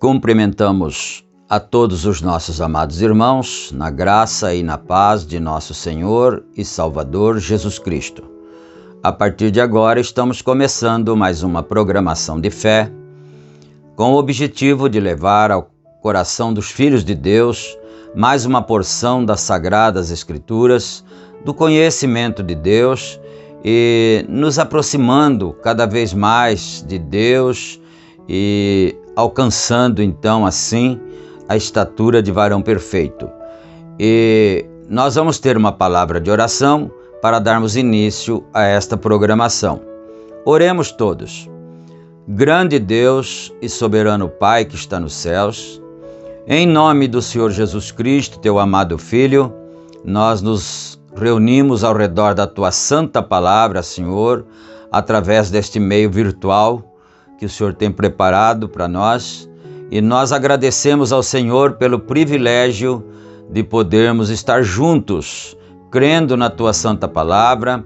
Cumprimentamos a todos os nossos amados irmãos, na graça e na paz de nosso Senhor e Salvador Jesus Cristo. A partir de agora estamos começando mais uma programação de fé, com o objetivo de levar ao coração dos filhos de Deus mais uma porção das Sagradas Escrituras, do conhecimento de Deus e nos aproximando cada vez mais de Deus e alcançando então assim a estatura de varão perfeito. E nós vamos ter uma palavra de oração para darmos início a esta programação. Oremos todos. Grande Deus e soberano Pai que está nos céus, em nome do Senhor Jesus Cristo, teu amado Filho, nós nos reunimos ao redor da tua santa palavra, Senhor, através deste meio virtual que o Senhor tem preparado para nós, e nós agradecemos ao Senhor pelo privilégio de podermos estar juntos, crendo na Tua Santa Palavra,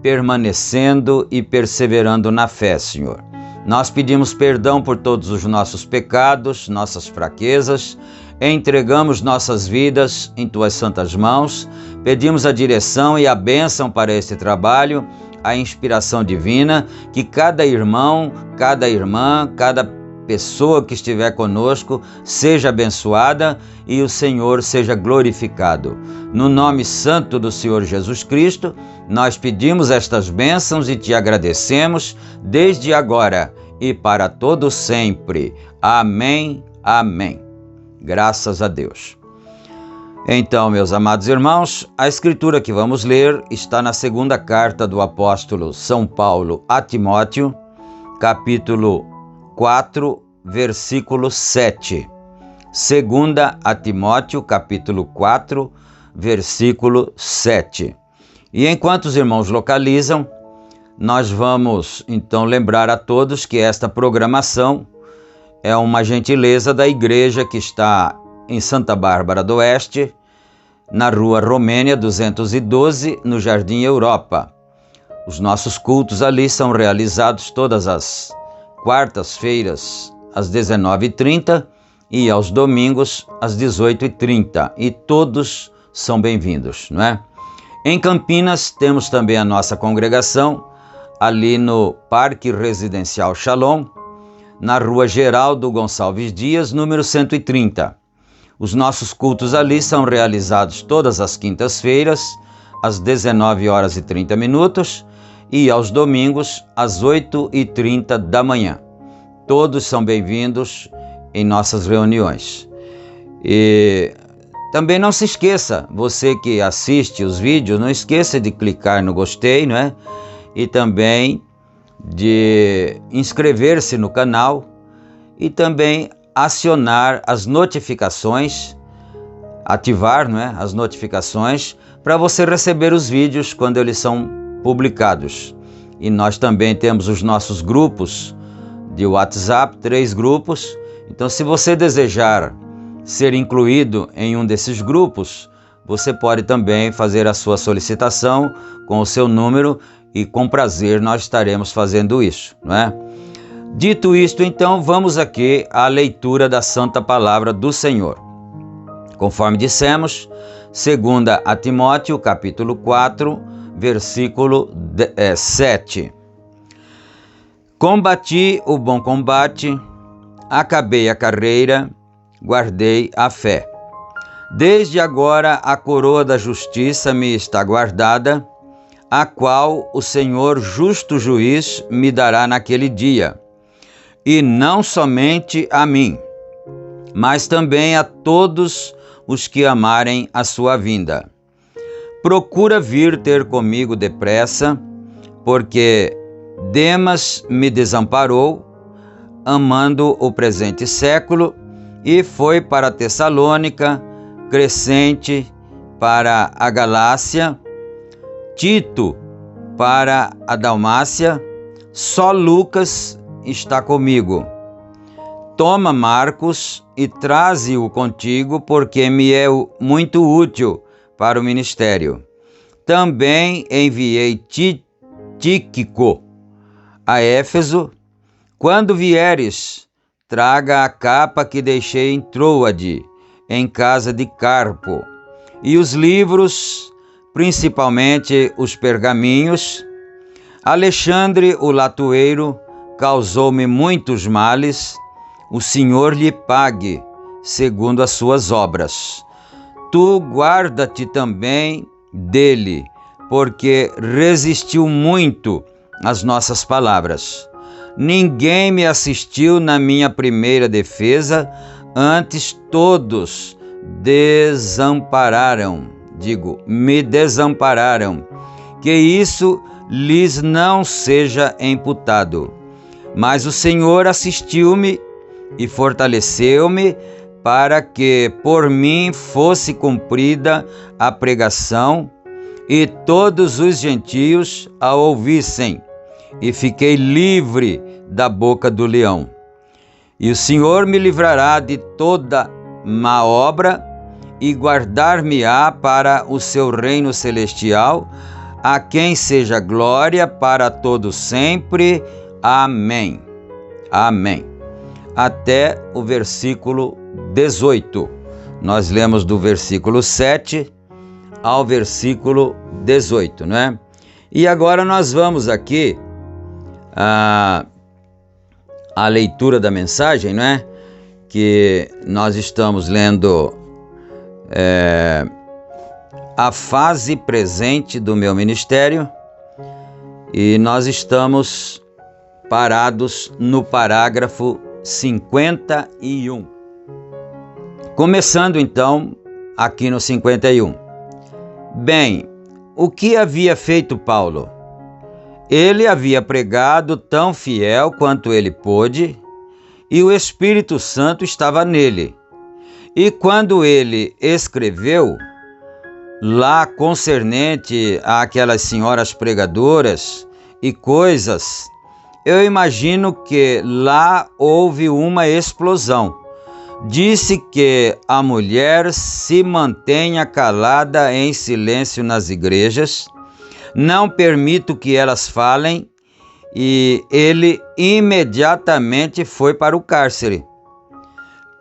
permanecendo e perseverando na fé, Senhor. Nós pedimos perdão por todos os nossos pecados, nossas fraquezas, entregamos nossas vidas em Tuas santas mãos, pedimos a direção e a bênção para este trabalho, a inspiração divina, que cada irmão, cada irmã, cada pessoa que estiver conosco seja abençoada e o Senhor seja glorificado. No nome santo do Senhor Jesus Cristo, nós pedimos estas bênçãos e te agradecemos desde agora e para todo sempre. Amém, Amém. Graças a Deus. Então, meus amados irmãos, a escritura que vamos ler está na segunda carta do apóstolo São Paulo a Timóteo, capítulo 4, versículo 7. Segunda a Timóteo, capítulo 4, versículo 7. E enquanto os irmãos localizam, nós vamos então lembrar a todos que esta programação é uma gentileza da igreja que está em Santa Bárbara do Oeste, na Rua Romênia 212, no Jardim Europa. Os nossos cultos ali são realizados todas as quartas-feiras, às 19h30 e aos domingos, às 18h30. E todos são bem-vindos, não é? Em Campinas, temos também a nossa congregação, ali no Parque Residencial Shalom, na Rua Geraldo Gonçalves Dias, número 130. Os nossos cultos ali são realizados todas as quintas-feiras, às 19h30 e aos domingos, às 8h30 da manhã. Todos são bem-vindos em nossas reuniões. E também não se esqueça, você que assiste os vídeos, não esqueça de clicar no gostei, não é? E também de inscrever-se no canal e também acionar as notificações, ativar, não é, as notificações para você receber os vídeos quando eles são publicados. E nós também temos os nossos grupos de WhatsApp, 3 grupos. Então, se você desejar ser incluído em um desses grupos, você pode também fazer a sua solicitação com o seu número e com prazer nós estaremos fazendo isso, não é? Dito isto, então, vamos aqui à leitura da Santa Palavra do Senhor. Conforme dissemos, 2 a Timóteo, capítulo 4, versículo 7. Combati o bom combate, acabei a carreira, guardei a fé. Desde agora a coroa da justiça me está guardada, a qual o Senhor justo juiz me dará naquele dia. E não somente a mim, mas também a todos os que amarem a sua vinda. Procura vir ter comigo depressa, porque Demas me desamparou, amando o presente século, e foi para Tessalônica, Crescente para a Galácia, Tito para a Dalmácia, só Lucas está comigo. Toma Marcos e traze-o contigo, porque me é muito útil para o ministério. Também enviei Tíquico a Éfeso. Quando vieres, traga a capa que deixei em Troade, em casa de Carpo, e os livros, principalmente os pergaminhos. Alexandre, o latoeiro, causou-me muitos males, o Senhor lhe pague, segundo as suas obras. Tu guarda-te também dele, porque resistiu muito às nossas palavras. Ninguém me assistiu na minha primeira defesa, antes todos me desampararam, que isso lhes não seja imputado. Mas o Senhor assistiu-me e fortaleceu-me para que por mim fosse cumprida a pregação e todos os gentios a ouvissem, e fiquei livre da boca do leão. E o Senhor me livrará de toda má obra e guardar-me-á para o seu reino celestial, a quem seja glória para todo sempre. Amém. Amém. Até o versículo 18. Nós lemos do versículo 7 ao versículo 18, não é? E agora nós vamos aqui a leitura da mensagem, não é? Que nós estamos lendo a fase presente do meu ministério, e nós estamos parados no parágrafo 51. Começando então aqui no 51. Bem, o que havia feito Paulo? Ele havia pregado tão fiel quanto ele pôde, e o Espírito Santo estava nele. E quando ele escreveu, lá concernente àquelas senhoras pregadoras e coisas, eu imagino que lá houve uma explosão. Disse que a mulher se mantenha calada em silêncio nas igrejas, não permito que elas falem, e ele imediatamente foi para o cárcere.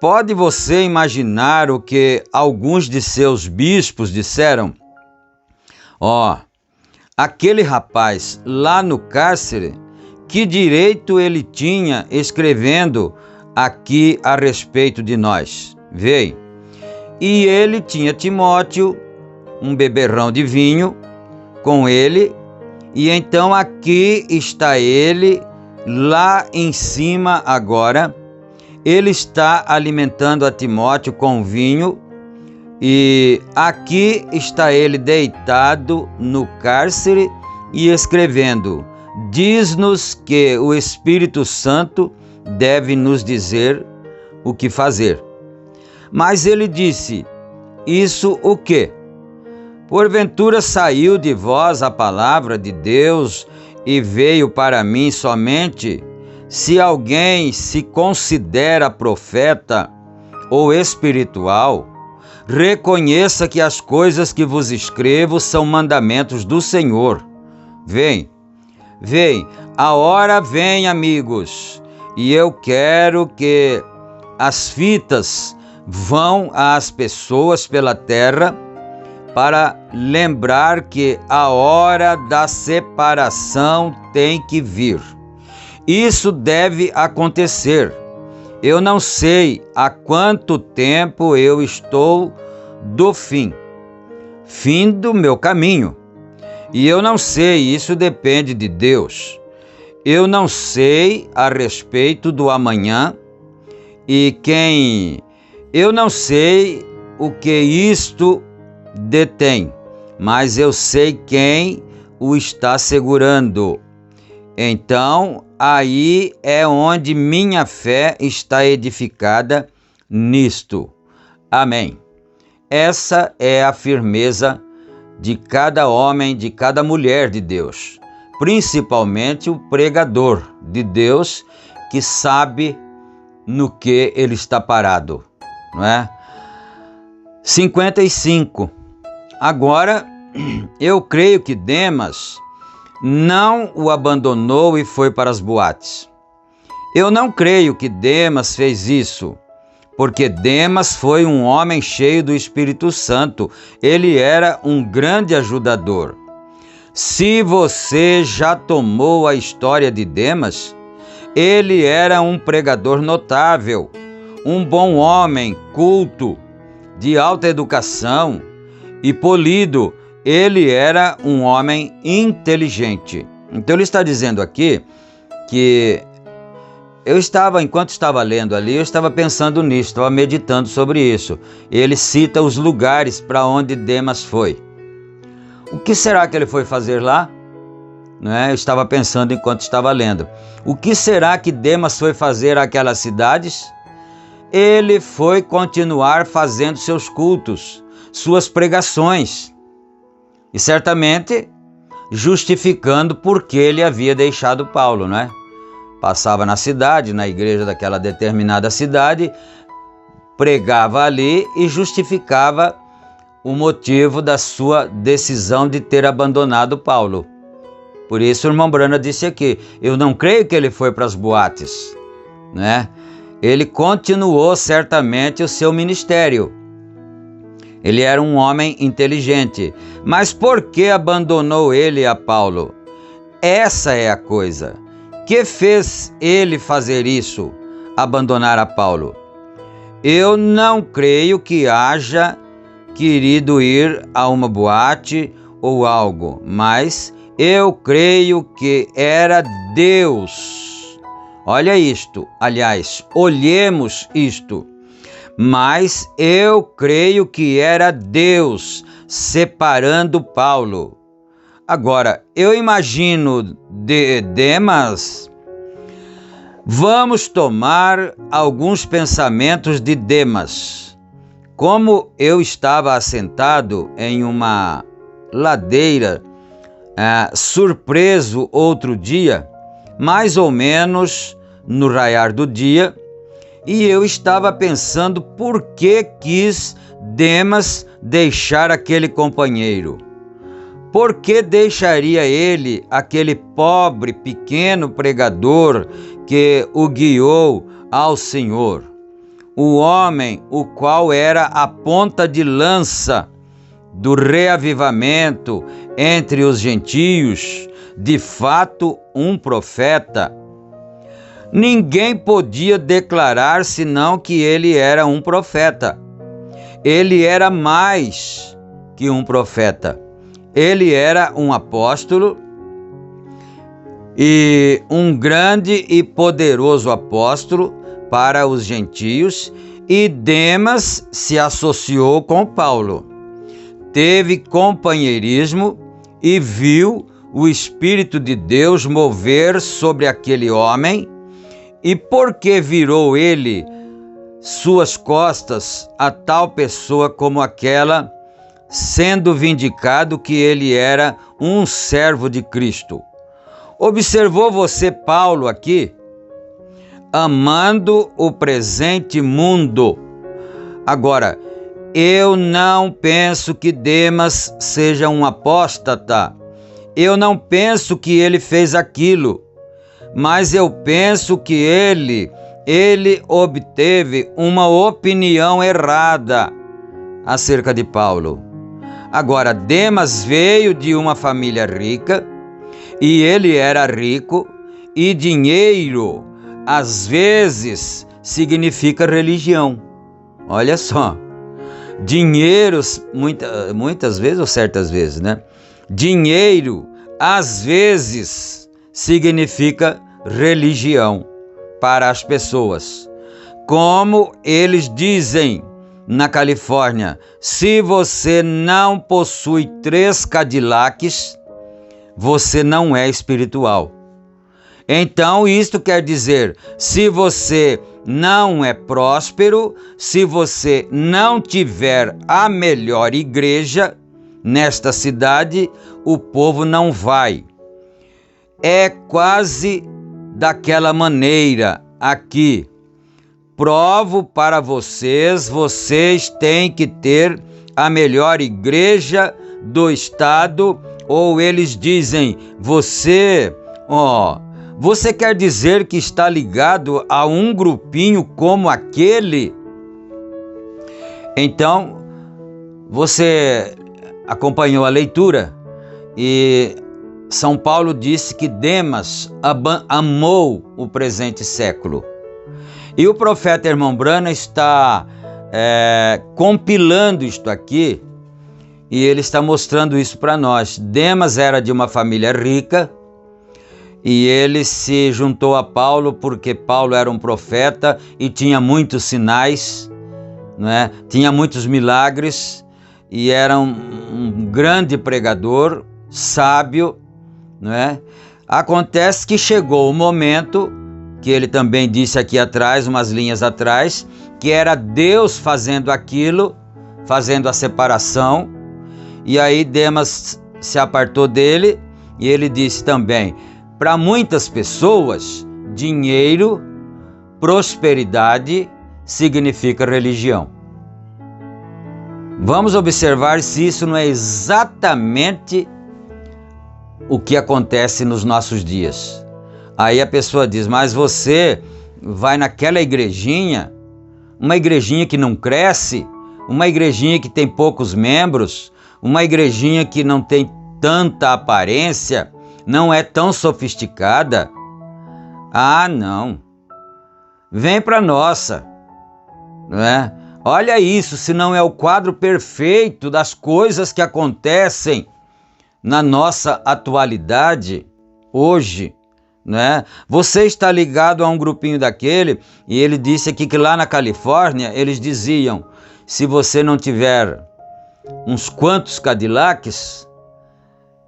Pode você imaginar o que alguns de seus bispos disseram? Aquele rapaz lá no cárcere, que direito ele tinha escrevendo aqui a respeito de nós? Veio. E ele tinha Timóteo, um beberrão de vinho, com ele, e então aqui está ele, lá em cima agora. Ele está alimentando a Timóteo com vinho, e aqui está ele deitado no cárcere e escrevendo. Diz-nos que o Espírito Santo deve nos dizer o que fazer. Mas ele disse: isso o quê? Porventura saiu de vós a palavra de Deus e veio para mim somente? Se alguém se considera profeta ou espiritual, reconheça que as coisas que vos escrevo são mandamentos do Senhor. Vem, a hora vem, amigos, e eu quero que as fitas vão às pessoas pela terra para lembrar que a hora da separação tem que vir. Isso deve acontecer. Eu não sei há quanto tempo eu estou do fim do meu caminho. E eu não sei, isso depende de Deus. Eu não sei a respeito do amanhã eu não sei o que isto detém, mas eu sei quem o está segurando. Então, aí é onde minha fé está edificada nisto. Amém. Essa é a firmeza de cada homem, de cada mulher de Deus, principalmente o pregador de Deus, que sabe no que ele está parado, não é? 55. Agora, eu creio que Demas não o abandonou e foi para as boates. Eu não creio que Demas fez isso, porque Demas foi um homem cheio do Espírito Santo. Ele era um grande ajudador. Se você já tomou a história de Demas, ele era um pregador notável, um bom homem, culto, de alta educação e polido. Ele era um homem inteligente. Então ele está dizendo aqui que enquanto estava lendo ali, eu estava pensando nisso, estava meditando sobre isso. Ele cita os lugares para onde Demas foi. O que será que ele foi fazer lá? Eu estava pensando enquanto estava lendo. O que será que Demas foi fazer àquelas cidades? Ele foi continuar fazendo seus cultos, suas pregações, e certamente justificando por que ele havia deixado Paulo, não é? Passava na cidade, na igreja daquela determinada cidade, pregava ali e justificava o motivo da sua decisão de ter abandonado Paulo. Por isso o irmão Brana disse aqui, eu não creio que ele foi para as boates, né? Ele continuou certamente o seu ministério. Ele era um homem inteligente. Mas por que abandonou ele a Paulo? Essa é a coisa. Que fez ele fazer isso? Abandonar a Paulo? Eu não creio que haja querido ir a uma boate ou algo, mas eu creio que era Deus. Olha isto, aliás, olhemos isto. mas eu creio que era Deus separando Paulo. Agora, eu imagino Demas. Vamos tomar alguns pensamentos de Demas. Como eu estava assentado em uma ladeira, surpreso outro dia, mais ou menos no raiar do dia, e eu estava pensando por que quis Demas deixar aquele companheiro. Por que deixaria ele aquele pobre, pequeno pregador que o guiou ao Senhor? O homem, o qual era a ponta de lança do reavivamento entre os gentios, de fato um profeta. Ninguém podia declarar senão que ele era um profeta. Ele era mais que um profeta. Ele era um apóstolo, e um grande e poderoso apóstolo para os gentios, e Demas se associou com Paulo. Teve companheirismo e viu o Espírito de Deus mover sobre aquele homem, e porque virou ele suas costas a tal pessoa como aquela, sendo vindicado que ele era um servo de Cristo. Observou você Paulo aqui? Amando o presente mundo. Agora, eu não penso que Demas seja um apóstata. Eu não penso que ele fez aquilo. Mas eu penso que ele obteve uma opinião errada acerca de Paulo. Agora, Demas veio de uma família rica, e ele era rico, e dinheiro, às vezes, significa religião. Olha só, dinheiro, muitas vezes ou certas vezes, né? Dinheiro, às vezes, significa religião para as pessoas. Como eles dizem na Califórnia, se você não possui 3 Cadillacs, você não é espiritual. Então, isto quer dizer, se você não é próspero, se você não tiver a melhor igreja nesta cidade, o povo não vai. É quase daquela maneira aqui. Provo para vocês, vocês têm que ter a melhor igreja do estado, ou eles dizem, você quer dizer que está ligado a um grupinho como aquele? Então, você acompanhou a leitura, e São Paulo disse que Demas amou o presente século. E o profeta irmão Branham está compilando isto aqui, e ele está mostrando isso para nós. Demas era de uma família rica, e ele se juntou a Paulo porque Paulo era um profeta e tinha muitos sinais, né? Tinha muitos milagres, e era um grande pregador, sábio, né? Acontece que chegou o momento, que ele também disse aqui atrás, umas linhas atrás, que era Deus fazendo aquilo, fazendo a separação, e aí Demas se apartou dele, e ele disse também, para muitas pessoas, dinheiro, prosperidade significa religião. Vamos observar se isso não é exatamente o que acontece nos nossos dias. Aí a pessoa diz, mas você vai naquela igrejinha, uma igrejinha que não cresce, uma igrejinha que tem poucos membros, uma igrejinha que não tem tanta aparência, não é tão sofisticada. Ah, não. Vem para nossa, não é? Olha isso, se não é o quadro perfeito das coisas que acontecem na nossa atualidade, hoje, né? Você está ligado a um grupinho daquele, e ele disse aqui que lá na Califórnia eles diziam: se você não tiver uns quantos Cadillacs,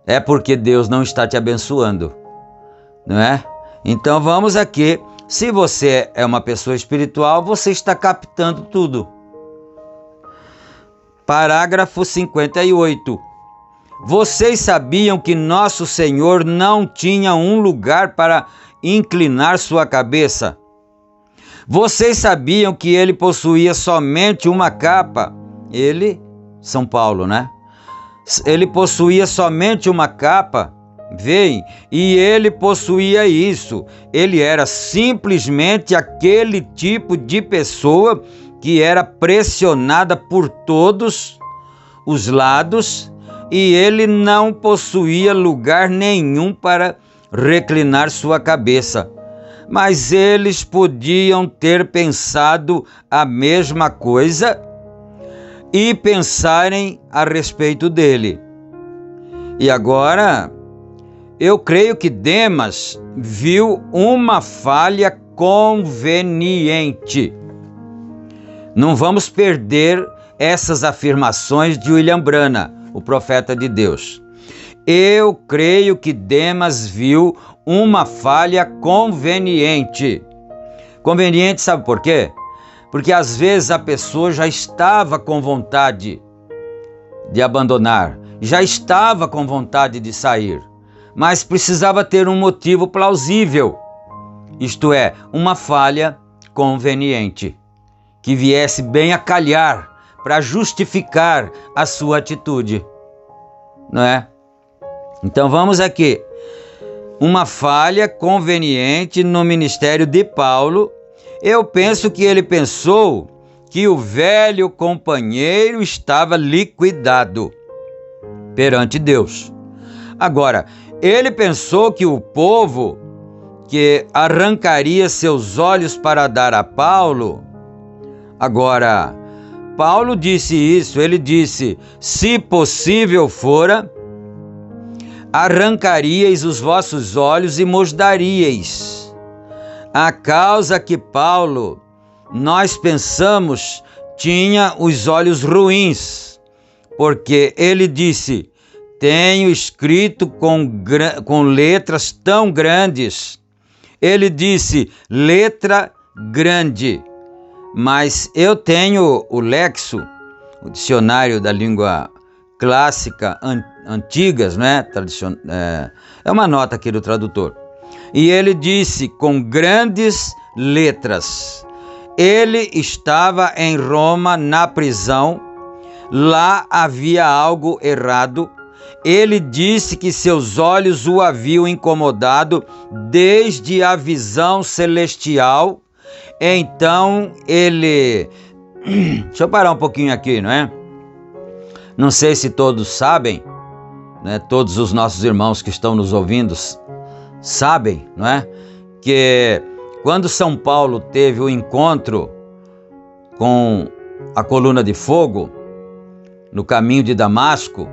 é porque Deus não está te abençoando, não é? Então vamos aqui, se você é uma pessoa espiritual, você está captando tudo. Parágrafo 58. Vocês sabiam que nosso Senhor não tinha um lugar para inclinar sua cabeça? Vocês sabiam que ele possuía somente uma capa? Ele, São Paulo, né? Ele possuía somente uma capa, veem? E ele possuía isso. Ele era simplesmente aquele tipo de pessoa que era pressionada por todos os lados, e ele não possuía lugar nenhum para reclinar sua cabeça. Mas eles podiam ter pensado a mesma coisa e pensarem a respeito dele. E agora, eu creio que Demas viu uma falha conveniente. Não vamos perder essas afirmações de William Branham, o profeta de Deus. Eu creio que Demas viu uma falha conveniente. Conveniente, sabe por quê? Porque às vezes a pessoa já estava com vontade de abandonar, já estava com vontade de sair, mas precisava ter um motivo plausível, isto é, uma falha conveniente, que viesse bem a calhar para justificar a sua atitude, não é? Então vamos aqui. Uma falha conveniente no ministério de Paulo. Eu penso que ele pensou que o velho companheiro estava liquidado perante Deus. Agora, ele pensou que o povo que arrancaria seus olhos para dar a Paulo. Agora, Paulo disse isso, ele disse: se possível fora, arrancaríeis os vossos olhos e mos daríeis. A causa que Paulo, nós pensamos, tinha os olhos ruins, porque ele disse: tenho escrito com letras tão grandes. Ele disse letra grande, mas eu tenho o Lexo, o dicionário da língua clássica antigas, né? É uma nota aqui do tradutor. E ele disse com grandes letras. Ele estava em Roma na prisão, lá havia algo errado. Ele disse que seus olhos o haviam incomodado desde a visão celestial. Então ele... Deixa eu parar um pouquinho aqui, não é? Não sei se todos sabem, né? Todos os nossos irmãos que estão nos ouvindo sabem, não é? Que quando São Paulo teve o encontro com a coluna de fogo no caminho de Damasco,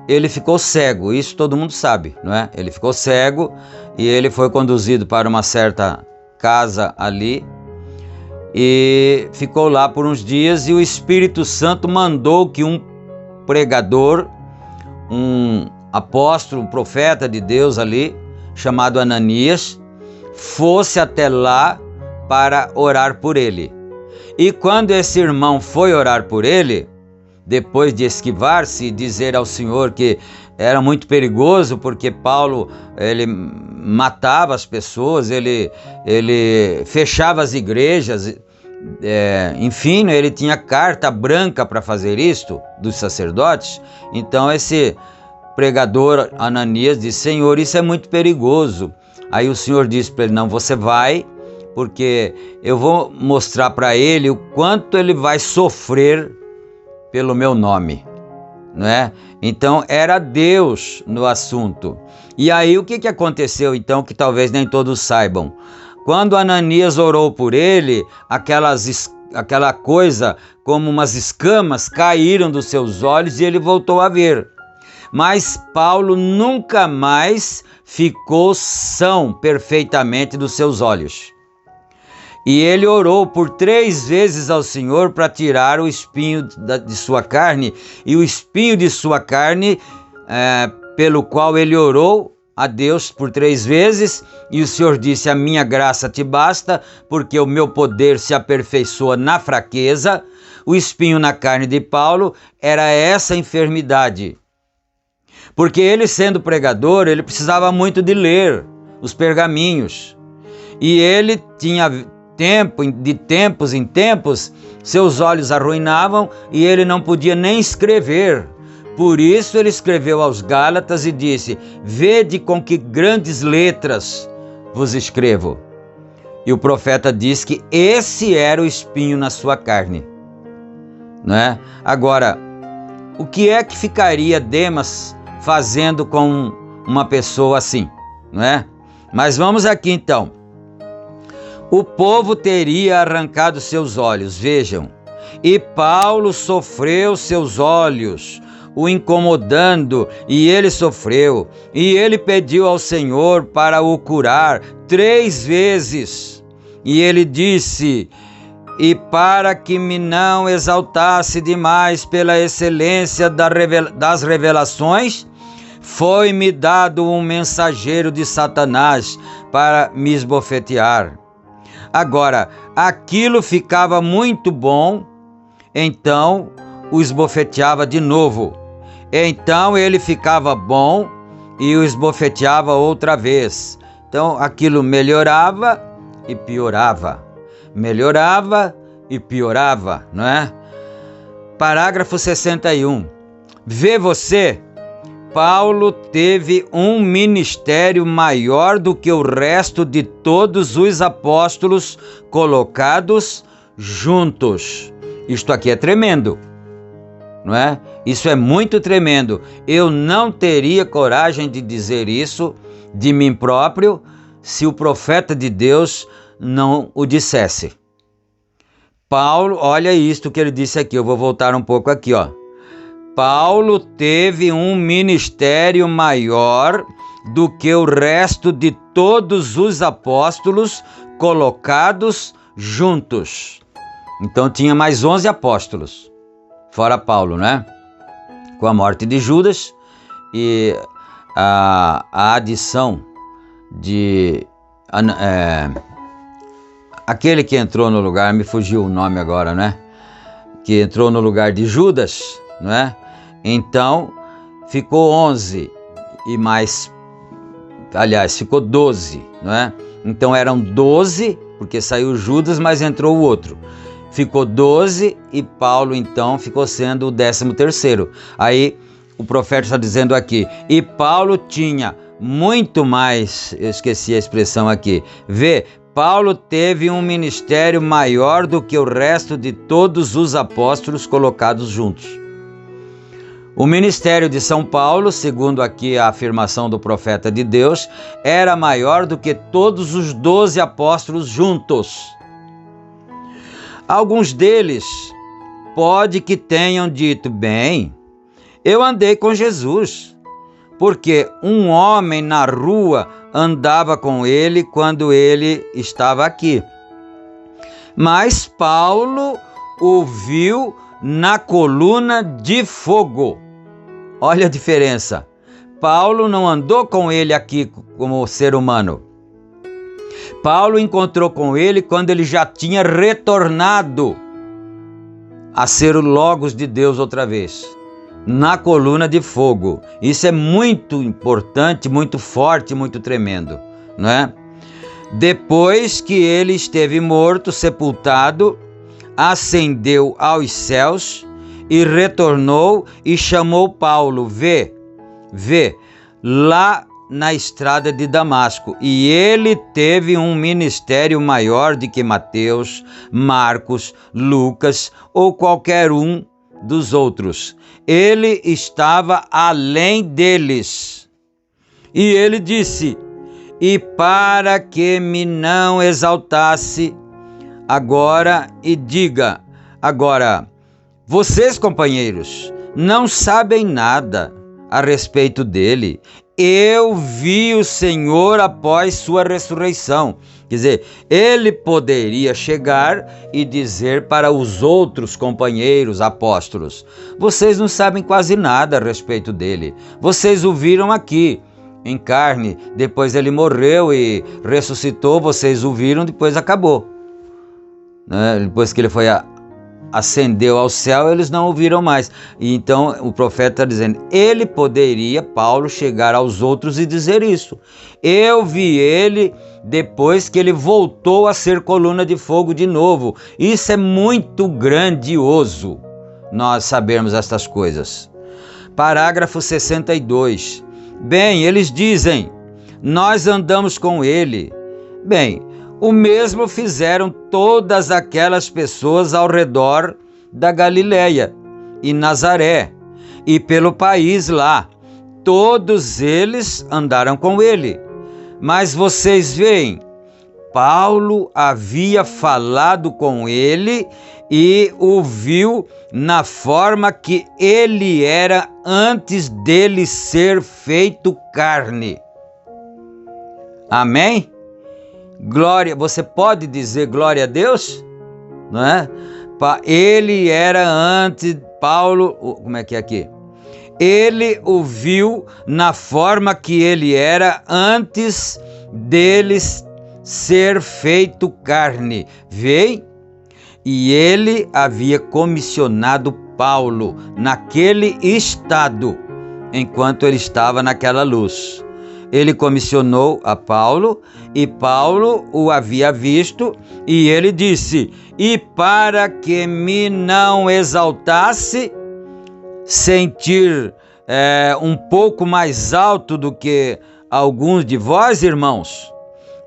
ele ficou cego. Isso todo mundo sabe, não é? Ele ficou cego e ele foi conduzido para uma certa casa ali e ficou lá por uns dias, e o Espírito Santo mandou que um pregador, um apóstolo, um profeta de Deus ali, chamado Ananias, fosse até lá para orar por ele. E quando esse irmão foi orar por ele, depois de esquivar-se e dizer ao Senhor que era muito perigoso, porque Paulo, ele matava as pessoas, ele fechava as igrejas, enfim, ele tinha carta branca para fazer isto dos sacerdotes. Então esse pregador Ananias disse: Senhor, isso é muito perigoso. Aí o Senhor disse para ele: não, você vai, porque eu vou mostrar para ele o quanto ele vai sofrer pelo meu nome, não é? Então era Deus no assunto. E aí o que aconteceu então, que talvez nem todos saibam? Quando Ananias orou por ele, aquela coisa como umas escamas caíram dos seus olhos e ele voltou a ver. Mas Paulo nunca mais ficou são perfeitamente dos seus olhos. E ele orou por 3 vezes ao Senhor para tirar o espinho de sua carne, e o espinho de sua carne, pelo qual ele orou a Deus por 3 vezes, e o Senhor disse: a minha graça te basta, porque o meu poder se aperfeiçoa na fraqueza. O espinho na carne de Paulo era essa enfermidade, porque ele, sendo pregador, ele precisava muito de ler os pergaminhos, e ele tinha de tempos em tempos, seus olhos arruinavam e ele não podia nem escrever. Por isso ele escreveu aos Gálatas e disse: vede com que grandes letras vos escrevo. E o profeta diz que esse era o espinho na sua carne, não é? Agora, o que é que ficaria Demas fazendo com uma pessoa assim, não é? Mas vamos aqui então. O povo teria arrancado seus olhos, vejam, e Paulo sofreu seus olhos, o incomodando, e ele sofreu, e ele pediu ao Senhor para o curar 3 vezes, e ele disse: e para que me não exaltasse demais pela excelência das revelações, foi-me dado um mensageiro de Satanás para me esbofetear. Agora, aquilo ficava muito bom, então o esbofeteava de novo. Então ele ficava bom e o esbofeteava outra vez. Então aquilo melhorava e piorava. Melhorava e piorava, não é? Parágrafo 61. Vê você, Paulo teve um ministério maior do que o resto de todos os apóstolos colocados juntos. Isto aqui é tremendo, não é? Isso é muito tremendo. Eu não teria coragem de dizer isso de mim próprio se o profeta de Deus não o dissesse. Paulo, olha isto que ele disse aqui, eu vou voltar um pouco aqui, ó. Paulo teve um ministério maior do que o resto de todos os apóstolos colocados juntos. Então tinha mais 11 apóstolos, fora Paulo, né? Com a morte de Judas e a adição de... aquele que entrou no lugar, me fugiu o nome agora, né? Que entrou no lugar de Judas, não é? Então, ficou 11 e mais, aliás, ficou 12, não é? Então eram 12, porque saiu Judas, mas entrou o outro. Ficou 12 e Paulo, então, ficou sendo o 13º. Aí, o profeta está dizendo aqui, e Paulo tinha muito mais, eu esqueci a expressão aqui, vê, Paulo teve um ministério maior do que o resto de todos os apóstolos colocados juntos. O ministério de São Paulo, segundo aqui a afirmação do profeta de Deus, era maior do que todos os 12 apóstolos juntos. Alguns deles pode que tenham dito: bem, eu andei com Jesus, porque um homem na rua andava com ele quando ele estava aqui. Mas Paulo o viu na coluna de fogo. Olha a diferença. Paulo não andou com ele aqui como ser humano. Paulo encontrou com ele quando ele já tinha retornado a ser o Logos de Deus outra vez, na coluna de fogo. Isso é muito importante, muito forte, muito tremendo, não é? Depois que ele esteve morto, sepultado, ascendeu aos céus e retornou e chamou Paulo, vê, lá na estrada de Damasco. E ele teve um ministério maior do que Mateus, Marcos, Lucas ou qualquer um dos outros. Ele estava além deles. E ele disse: e para que me não exaltasse agora, e diga agora, vocês, companheiros, não sabem nada a respeito dele. eu vi o Senhor após sua ressurreição. Quer dizer, ele poderia chegar e dizer para os outros companheiros apóstolos: vocês não sabem quase nada a respeito dele, vocês o viram aqui em carne, depois ele morreu e ressuscitou, vocês o viram, depois acabou, né? Depois que ele ascendeu ao céu, eles não o viram mais. E então o profeta está dizendo, ele poderia, Paulo, chegar aos outros e dizer isso: eu vi ele depois que ele voltou a ser coluna de fogo de novo. Isso é muito grandioso, nós sabermos estas coisas. Parágrafo 62. Bem, eles dizem, nós andamos com ele. Bem, o mesmo fizeram todas aquelas pessoas ao redor da Galileia e Nazaré e pelo país lá. Todos eles andaram com ele. Mas vocês veem, Paulo havia falado com ele e o viu na forma que ele era antes dele ser feito carne. Amém? Glória, você pode dizer glória a Deus? Não é? Ele era antes, Paulo, como é que é aqui? Ele o viu na forma que ele era antes deles ser feito carne. Vê? E ele havia comissionado Paulo naquele estado, enquanto ele estava naquela luz. Ele comissionou a Paulo, e Paulo o havia visto, e ele disse: e para que me não exaltasse, sentir um pouco mais alto do que alguns de vós, irmãos,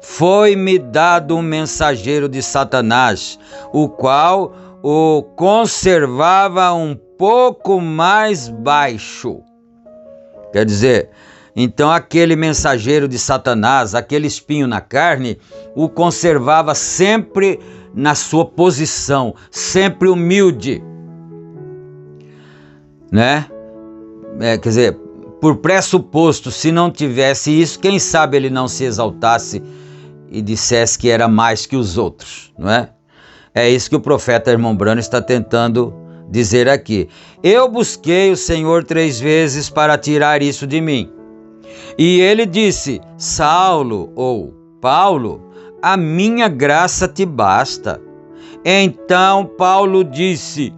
foi-me dado um mensageiro de Satanás, o qual o conservava um pouco mais baixo. Quer dizer, então aquele mensageiro de Satanás, aquele espinho na carne, o conservava sempre na sua posição, sempre humilde, né? Quer dizer, por pressuposto, se não tivesse isso, quem sabe ele não se exaltasse e dissesse que era mais que os outros, não é? É isso que o profeta Irmão Branham está tentando dizer aqui. Eu busquei o Senhor 3 vezes para tirar isso de mim. E ele disse: Saulo, ou Paulo, a minha graça te basta. Então Paulo disse: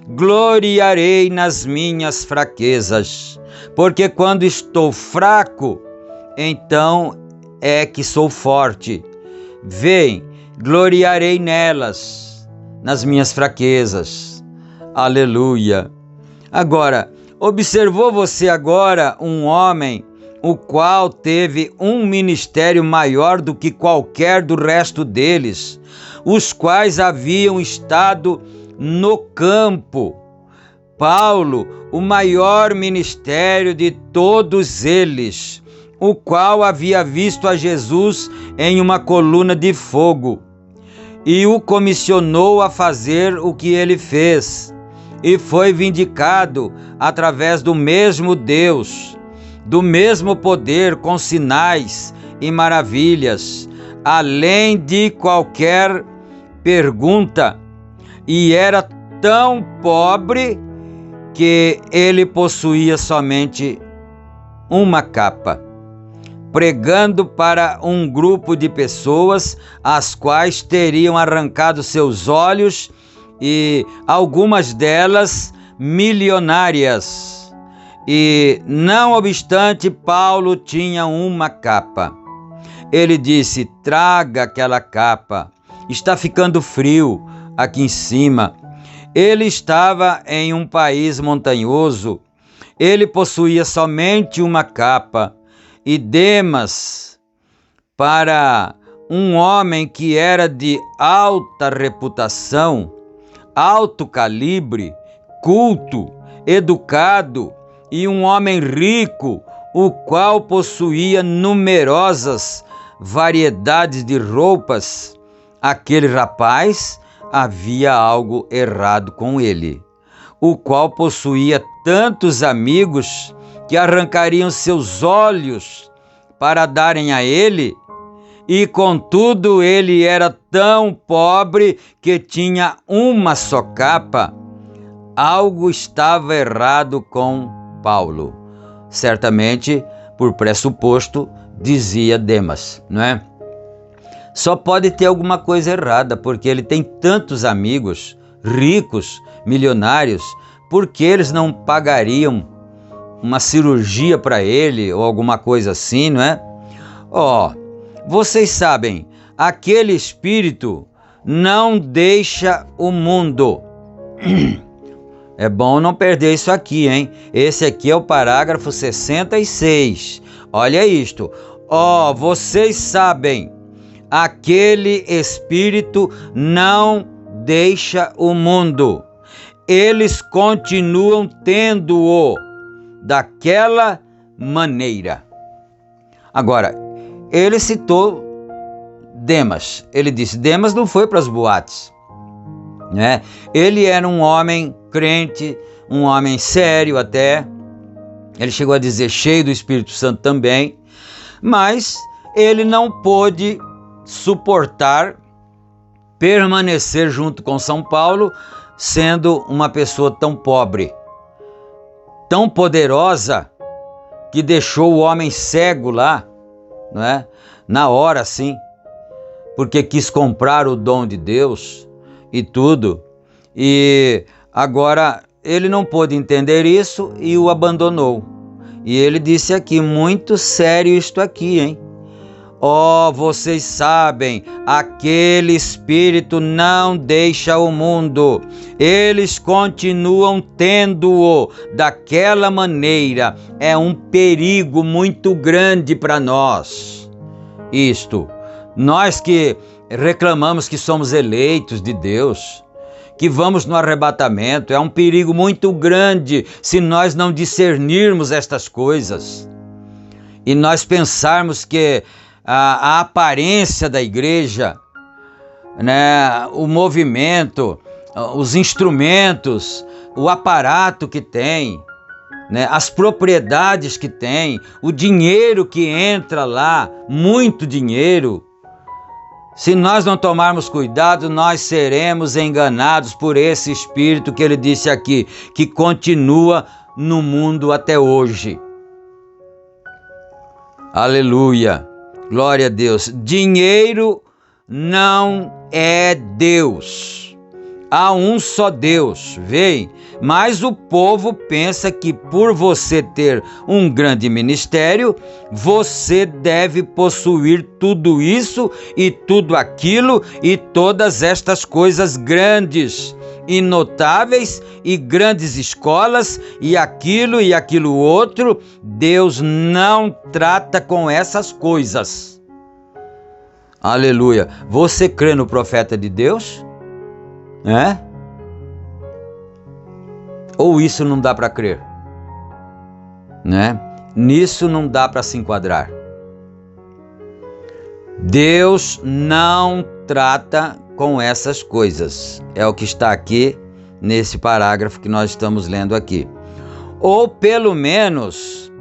gloriarei nas minhas fraquezas, porque quando estou fraco, então é que sou forte. Vem, gloriarei nelas, nas minhas fraquezas. Aleluia. Agora, observou você agora um homem o qual teve um ministério maior do que qualquer do resto deles, os quais haviam estado no campo. Paulo, o maior ministério de todos eles, o qual havia visto a Jesus em uma coluna de fogo, e o comissionou a fazer o que ele fez, e foi vindicado através do mesmo Deus, do mesmo poder, com sinais e maravilhas, além de qualquer pergunta, e era tão pobre que ele possuía somente uma capa, pregando para um grupo de pessoas as quais teriam arrancado seus olhos, e algumas delas milionárias. E, não obstante, Paulo tinha uma capa. Ele disse: traga aquela capa, está ficando frio aqui em cima. Ele estava em um país montanhoso, ele possuía somente uma capa, e Demas, para um homem que era de alta reputação, alto calibre, culto, educado, e um homem rico, o qual possuía numerosas variedades de roupas, aquele rapaz, havia algo errado com ele, o qual possuía tantos amigos que arrancariam seus olhos para darem a ele, e contudo ele era tão pobre que tinha uma só capa. Algo estava errado com Paulo. Certamente, por pressuposto, dizia Demas, não é? Só pode ter alguma coisa errada, porque ele tem tantos amigos ricos, milionários, porque eles não pagariam uma cirurgia para ele ou alguma coisa assim, não é? Vocês sabem, aquele espírito não deixa o mundo. É bom não perder isso aqui, hein? Esse aqui é o parágrafo 66. Olha isto. Vocês sabem, aquele espírito não deixa o mundo. Eles continuam tendo-o daquela maneira. Agora, ele citou Demas. Ele disse, Demas não foi para as boates, né? Ele era um homem crente, um homem sério até. Ele chegou a dizer cheio do Espírito Santo também, mas ele não pôde suportar permanecer junto com São Paulo, sendo uma pessoa tão pobre, tão poderosa, que deixou o homem cego lá, não é? Na hora, sim, porque quis comprar o dom de Deus e tudo. E agora ele não pôde entender isso e o abandonou. E ele disse aqui, muito sério isto aqui, hein? Vocês sabem, aquele espírito não deixa o mundo. Eles continuam tendo-o daquela maneira. É um perigo muito grande para nós. Isto, nós que reclamamos que somos eleitos de Deus, que vamos no arrebatamento, é um perigo muito grande se nós não discernirmos estas coisas. E nós pensarmos que a aparência da igreja, né, o movimento, os instrumentos, o aparato que tem, né, as propriedades que tem, o dinheiro que entra lá, muito dinheiro. Se nós não tomarmos cuidado, nós seremos enganados por esse espírito que ele disse aqui, que continua no mundo até hoje. Aleluia! Glória a Deus. Dinheiro não é Deus. Há um só Deus, veem? Mas o povo pensa que por você ter um grande ministério, você deve possuir tudo isso e tudo aquilo e todas estas coisas grandes e notáveis e grandes escolas e aquilo outro. Deus não trata com essas coisas. Aleluia. Você crê no profeta de Deus? Ou isso não dá para crer? Né? Nisso não dá para se enquadrar. Deus não trata com essas coisas. É o que está aqui nesse parágrafo que nós estamos lendo aqui. Ou pelo menos,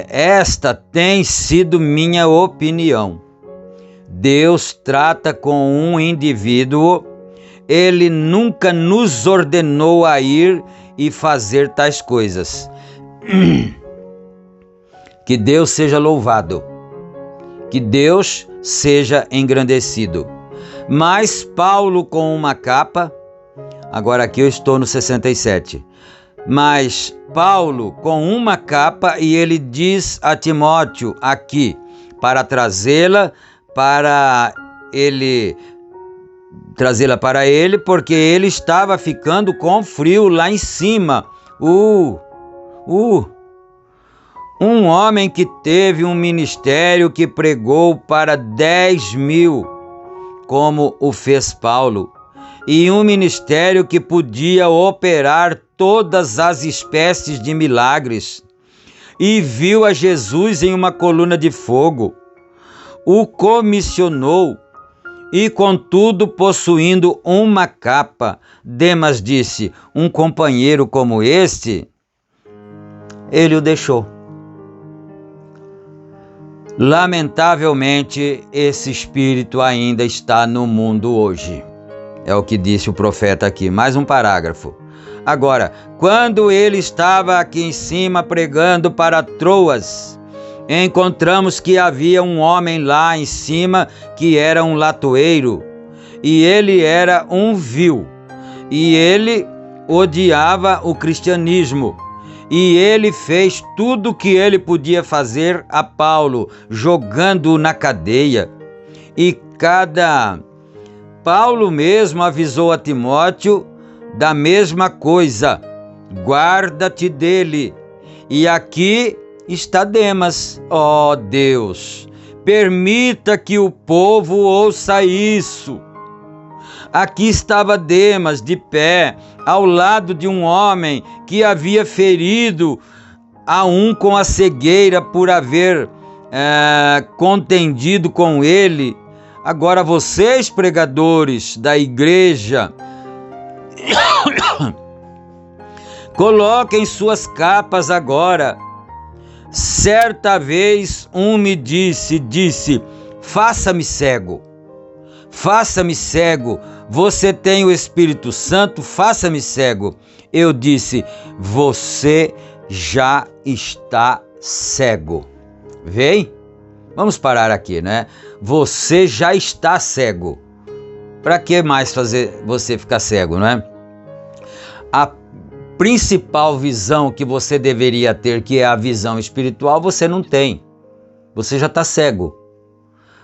esta tem sido minha opinião. Deus trata com um indivíduo, ele nunca nos ordenou a ir e fazer tais coisas. Que Deus seja louvado, que Deus seja engrandecido. Mas Paulo com uma capa, agora aqui eu estou no 67, mas Paulo com uma capa, e ele diz a Timóteo aqui, para trazê-la para ele, porque ele estava ficando com frio lá em cima. Um homem que teve um ministério que pregou para 10.000, como o fez Paulo, e um ministério que podia operar todas as espécies de milagres, e viu a Jesus em uma coluna de fogo, o comissionou, e contudo possuindo uma capa. Demas disse, um companheiro como este ele o deixou. Lamentavelmente, esse espírito ainda está no mundo hoje. É o que disse o profeta aqui. Mais um parágrafo. Agora, quando ele estava aqui em cima pregando para Troas, encontramos que havia um homem lá em cima que era um latoeiro, e ele era um vil, e ele odiava o cristianismo. E ele fez tudo o que ele podia fazer a Paulo, jogando-o na cadeia. E Paulo mesmo avisou a Timóteo da mesma coisa: guarda-te dele. E aqui está Demas. Ó Deus, permita que o povo ouça isso. Aqui estava Demas de pé, ao lado de um homem que havia ferido a um com a cegueira por haver contendido com ele. Agora vocês, pregadores da igreja, coloquem suas capas agora. Certa vez um me disse, faça-me cego. Faça-me cego, você tem o Espírito Santo, faça-me cego. Eu disse, você já está cego. Vem? Vamos parar aqui, né? Você já está cego. Para que mais fazer você ficar cego, não é? A principal visão que você deveria ter, que é a visão espiritual, você não tem. Você já está cego.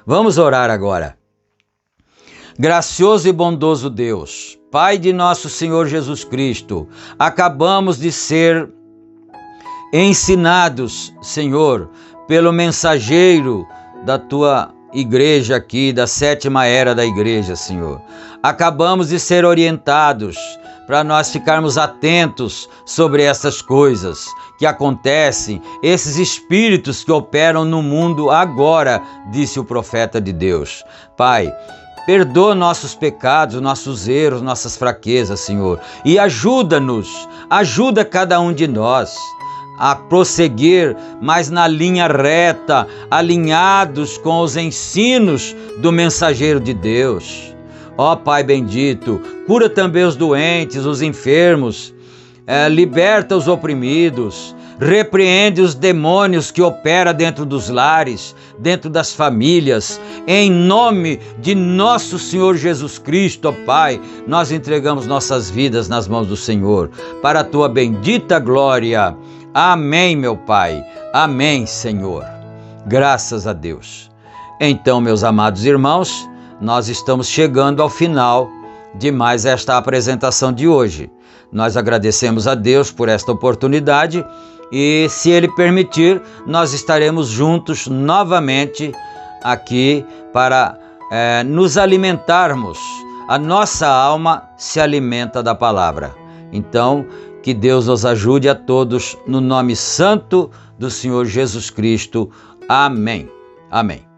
Vamos orar agora. Gracioso e bondoso Deus, Pai de nosso Senhor Jesus Cristo, acabamos de ser ensinados, Senhor, pelo mensageiro da tua igreja aqui, da 7ª era da igreja, Senhor. Acabamos de ser orientados para nós ficarmos atentos sobre essas coisas que acontecem, esses espíritos que operam no mundo agora, disse o profeta de Deus. Pai, perdoa nossos pecados, nossos erros, nossas fraquezas, Senhor, e ajuda-nos, ajuda cada um de nós a prosseguir mais na linha reta, alinhados com os ensinos do mensageiro de Deus. Ó Pai bendito, cura também os doentes, os enfermos, liberta os oprimidos, repreende os demônios que operam dentro dos lares, dentro das famílias. Em nome de nosso Senhor Jesus Cristo, ó Pai, nós entregamos nossas vidas nas mãos do Senhor, para a tua bendita glória. Amém, meu Pai. Amém, Senhor. Graças a Deus. Então, meus amados irmãos, nós estamos chegando ao final de mais esta apresentação de hoje. Nós agradecemos a Deus por esta oportunidade e, se Ele permitir, nós estaremos juntos novamente aqui para nos alimentarmos. A nossa alma se alimenta da palavra. Então, que Deus nos ajude a todos, no nome santo do Senhor Jesus Cristo. Amém. Amém.